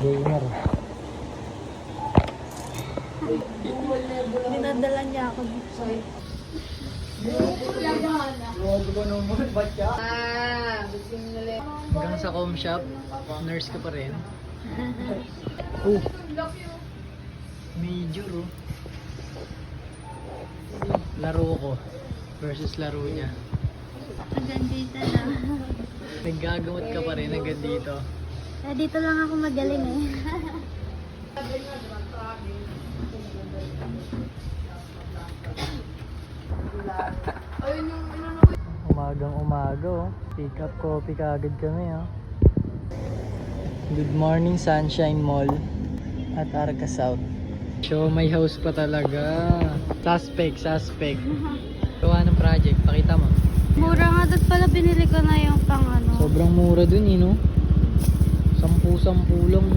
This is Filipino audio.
Gamer. Dinadala niya ako. Hanggang sa com shop, nurse ka pa rin. Oh. Major oh. Laro ko versus laro niya. Hanggang dito na. Naggagamot ka pa rin hanggang dito. Dito lang ako magaling eh. Umagang umaga oh. Pick up coffee kagad kami oh. Good morning Sunshine Mall at Arca South. So may house pa talaga. Suspect. Gawa ng project, pakita mo. Mura nga doon pala binili ko na yung pang ano. Sobrang mura dun no? 10 lang.